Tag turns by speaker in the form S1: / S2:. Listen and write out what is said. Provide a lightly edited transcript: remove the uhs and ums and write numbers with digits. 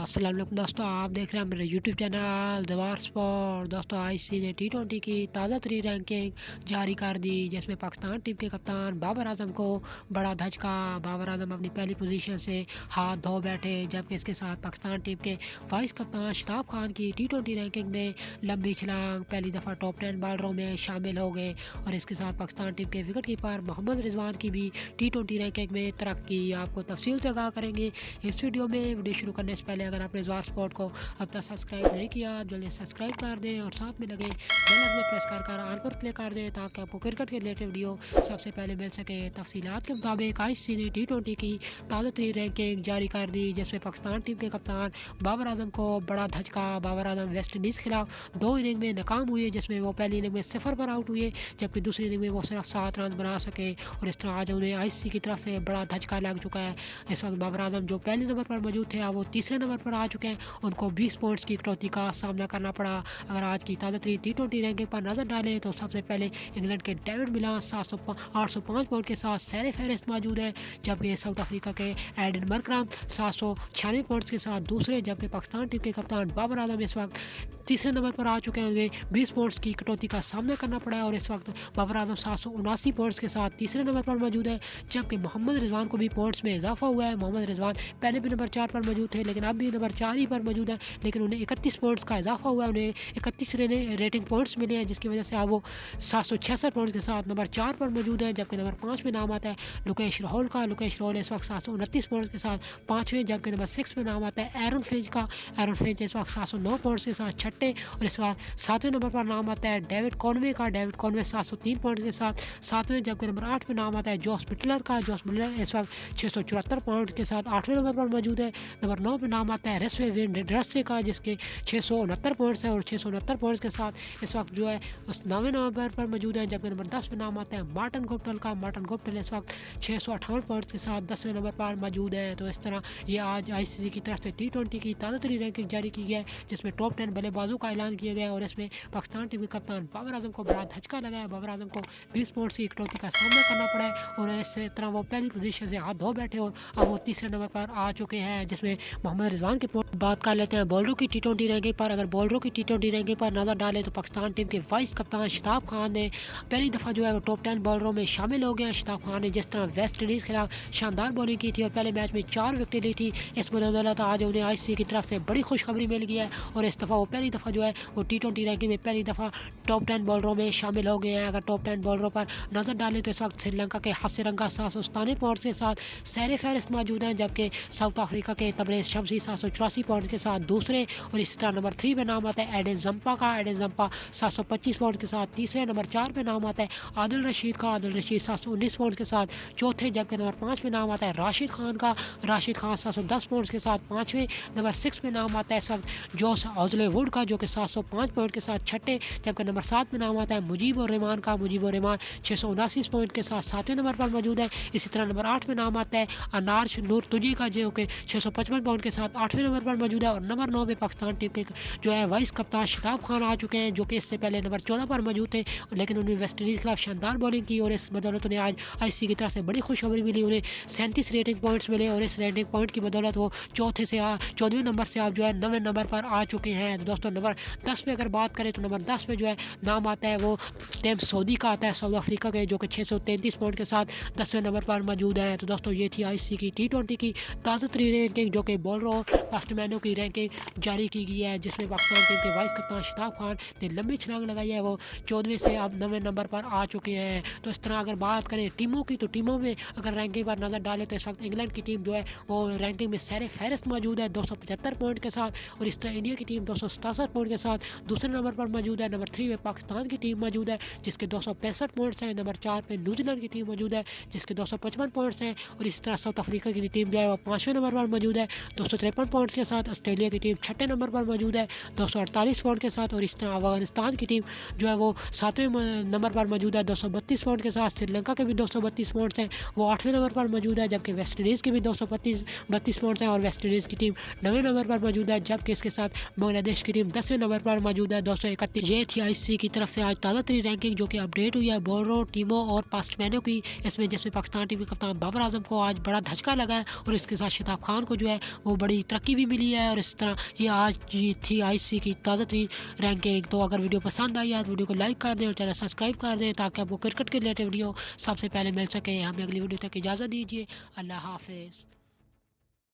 S1: अस्सलाम वालेकुम दोस्तों, आप देख रहे हैं मेरे यूट्यूब चैनल दीवार स्पोर्ट। दोस्तों आईसीसी ने टी20 की ताज़ा तरीन रैंकिंग जारी कर दी, जिसमें पाकिस्तान टीम के कप्तान बाबर आजम को बड़ा धचका। बाबर आजम अपनी पहली पोजीशन से हाथ धो बैठे, जबकि इसके साथ पाकिस्तान टीम के वाइस कप्तान शताब खान की टी20 रैंकिंग में लंबी छलांग, पहली दफ़ा टॉप 10 बॉलरों में शामिल हो गए। और इसके साथ पाकिस्तान टीम के विकेट कीपर मोहम्मद रिजवान की भी टी20 रैंकिंग में तरक्की। आपको तफसील से आगाह करेंगे इस वीडियो में। वीडियो शुरू करने से पहले अगर आपने दीवार स्पोर्ट को अब तक सब्सक्राइब नहीं किया, जल्दी सब्सक्राइब कर दें और साथ में लगे बेल आइकन प्रेस कर ऑल पर क्लिक कर दें, ताकि आपको क्रिकेट के रिलेटेड वीडियो सबसे पहले मिल सके। तफसीलात के मुताबिक आईसीसी ने टी20 की ताज़ा तरीन रैंकिंग जारी कर दी, जिसमें पाकिस्तान टीम के कप्तान बाबर आजम को बड़ा धचका। बाबर आजम वेस्ट इंडीज़ के खिलाफ 2 इनिंग में नाकाम हुए, जिसमें वो पहली इनिंग में 0 पर आउट हुए, जबकि दूसरी इनिंग में वो सिर्फ 7 रन बना सके। और इस तरह आज उन्हें आईसीसी की तरफ से बड़ा धचका लग चुका है। इस वक्त बाबर आजम जो पहले नंबर पर मौजूद थे, अब वो तीसरे नंबर पर आ चुके हैं। उनको 20 पॉइंट्स की कटौती का सामना करना पड़ा। अगर आज की ताज़ा तरीन टी20 रैंकिंग पर नजर डालें तो सबसे पहले इंग्लैंड के डेविड मिलान 805 पॉइंट के साथ सैर फहरिस्त मौजूद है, जबकि साउथ अफ्रीका के एडन मरक्रम 796 पॉइंट्स के साथ दूसरे, जबकि पाकिस्तान टीम के कप्तान बाबर आजम इस वक्त तीसरे नंबर पर आ चुके हैं। उन्हें 20 पॉइंट्स की कटौती का सामना करना पड़ा है और इस वक्त बाबर आजम 779 पॉइंट्स के साथ तीसरे नंबर पर मौजूद है, जबकि मोहम्मद रिजवान को भी पॉइंट्स में इजाफा हुआ है। मोहम्मद रिजवान पहले भी नंबर 4 पर मौजूद थे, लेकिन अब भी नंबर 4 ही पर मौजूद है, लेकिन उन्हें 31 पॉइंट्स का इजाफा हुआ है। उन्हें 31 रेटिंग पॉइंट्स मिले हैं, जिसकी वजह से अब वो 766 पॉइंट्स के साथ नंबर 4 पर मौजूद है। जबकि नंबर 5 में नाम आता है लोकेश राहुल का। लोकेश राहुल इस वक्त 729 पॉइंट्स के साथ 5वें, जबकि नंबर 6 में नाम आता है एरन फिंच का। एरन फिंच इस वक्त 709 पॉइंट्स के साथ 6ठे। और इस वक्त 7वें नंबर पर नाम आता है डेविड कॉनवे का। डेविड कॉनवे 703 पॉइंट्स के साथ 7वें, जबकि नंबर 8 में नाम आता है जॉस बटलर का। जॉस बटलर इस वक्त 674 पॉइंट्स के साथ 8वें नंबर पर मौजूद है। नंबर 9 में नाम आता है रस्वे का, जिसके 669 पॉइंट्स हैं और 669 पॉइंट्स के साथ इस वक्त जो है उस 9वें नंबर पर मौजूद है। जबकि नंबर 10 में नाम आता है मार्टिन गुप्टिल का। मार्टिन गुप्टिल इस वक्त 658 पॉइंट्स के साथ 10वें नंबर पर मौजूद है। तो इस तरह ये आज आईसीसी की तरफ से टी20 की ताज़ा तरीन रैंकिंग जारी की गई है, जिसमें टॉप 10 बल्लेबाजों का ऐलान किया गया है। और इसमें पाकिस्तान टीम के कप्तान बाबर आजम को बड़ा धचका लगा है। बाबर आजम को 20 पॉइंट्स की कटौती का सामना करना पड़ा है और इस तरह वो पहली पोजीशन से हाथ धो बैठे और अब वो तीसरे नंबर पर आ चुके हैं। जिसमें मोहम्मद रिजवान की बात कर लेते हैं बॉलरों की टी20 रैंकिंग पर। अगर बॉलरों की टी20 रैंकिंग पर नजर डालें तो पाकिस्तान टीम के वाइस कप्तान शताब खान ने पहली दफ़ा जो है वो टॉप 10 बॉलरों में शामिल हो गए हैं। शताब खान ने जिस तरह वेस्ट इंडीज़ के खिलाफ शानदार बॉलिंग की थी और पहले मैच में 4 विकेटें ली थी, इस बदौलत आज उन्हें आईसीसी की तरफ से बड़ी खुशखबरी मिल गई है और इस दफ़ा वो पहली दफ़ा जो है वो टी20 रैंकिंग में पहली दफ़ा टॉप 10 बॉलरों में शामिल हो गए हैं। अगर टॉप 10 बॉलरों पर नजर डालें तो इस वक्त श्रीलंका के हसीरंगा 797 पॉइंट्स के साथ सैर फहरिस्त मौजूद हैं, जबकि साउथ अफ्रीका के तबरेज़ शमसी 784 पॉइंट के साथ दूसरे। और इसी तरह नंबर 3 में नाम आता है एडन जंपा का। एडन जंपा 725 पॉइंट के साथ तीसरे। नंबर 4 पे नाम आता है आदिल रशीद का। आदिल रशीद 719 पॉइंट के साथ चौथे, जबकि नंबर 5 में नाम आता है राशिद खान का। राशिद खान 710 पॉइंट्स के साथ 5वें। नंबर 6 में नाम आता है इस वक्त जोस ऑजलेवुड का, जो कि 705 पॉइंट के साथ 6ठे, जबकि नंबर 7 में नाम आता है मुजीब रहमान का। मुजीब रहमान 679 पॉइंट के साथ 7वें नंबर पर मौजूद है। इसी तरह नंबर 8 में नाम आता है अनार्श नूर तुजी का, जो कि 655 पॉइंट के साथ 8वें नंबर पर मौजूद है। और नंबर 9 में पाकिस्तान टीम के जो है वाइस कप्तान शताब खान आ चुके हैं, जो कि इससे पहले नंबर 14 पर मौजूद थे, लेकिन उन्होंने वेस्ट इंडीज़ के खिलाफ शानदार बॉलिंग की और इस बदौलत उन्हें आज आईसीसी की तरफ से बड़ी खुशखबरी मिली। उन्हें 37 रेटिंग पॉइंट्स मिले और इस रेटिंग पॉइंट की बदौलत वो 14वें नंबर से आप जो है 9वें नंबर पर आ चुके हैं। तो दोस्तों नंबर 10 पे अगर बात करें तो नंबर 10 पे जो है नाम आता है वो टेम सऊदी का आता है, साउथ अफ्रीका के, जो कि 633 पॉइंट के साथ 10वें नंबर पर मौजूद है। तो दोस्तों ये थी आईसीसी की टी20 की ताज़ा तरीन रैंकिंग, जो कि बॉलरों और बैट्समैनों की रैंकिंग जारी की गई है, जिसमें पाकिस्तान टीम के वाइस कप्तान शताब खान ने लंबी छलांग लगाई है। वो 14वें से अब 9वें नंबर पर आ चुके हैं। तो इस तरह अगर बात करें टीमों की, तो टीमों में अगर रैंकिंग पर नज़र डालें तो इस वक्त इंग्लैंड की टीम जो है वो रैंकिंग में सैर फहरिस्त मौजूद है 275 पॉइंट के साथ। और इस तरह इंडिया की टीम 267 पॉइंट के साथ दूसरे नंबर पर मौजूद है। नंबर 3 में पाकिस्तान की टीम मौजूद है, जिसके 265 पॉइंट्स हैं। नंबर 4 पे न्यूजीलैंड की टीम मौजूद है, जिसके 255 पॉइंट्स हैं। और इस तरह साउथ अफ्रीका की टीम जो है वो 5वें नंबर पर मौजूद है 253 पॉइंट्स के साथ। ऑस्ट्रेलिया की टीम 6ठे नंबर पर मौजूद है 248 पॉइंट के साथ। और इस तरह अफगानिस्तान की टीम जो है वो 7वें नंबर पर मौजूद है 232 पॉइंट के साथ। श्रीलंका के भी 232 पॉइंट्स हैं, वो 8वें नंबर पर मौजूद है, जबकि वेस्ट इंडीज़ के भी 232 पॉइंट्स हैं और वेस्ट इंडीज़ की टीम 9वें नंबर पर मौजूद है। जबकि इसके साथ बांग्लादेश की टीम रैंकिंग 10वें नंबर पर मौजूद है 231। ये थी आईसीसी की तरफ से आज ताज़ा तरीन रैंकिंग जो कि अपडेट हुई है बॉलरों टीमों और पास्टमैनों की। जिसमें पाकिस्तान टीम के कप्तान बाबर आजम को आज बड़ा धचका लगा है और इसके साथ शताब खान को जो है वो बड़ी तरक्की भी मिली है। और इस तरह ये आज थी आईसीसी की ताज़ा तरीन रैंकिंग। तो अगर वीडियो पसंद आई है तो वीडियो को लाइक कर दें और चैनल सब्सक्राइब कर दें ताकि आपको क्रिकेट के रिलेटेड वीडियो सबसे पहले मिल सके। हमें अगली वीडियो तक इजाज़त दीजिए। अल्लाह हाफिज़।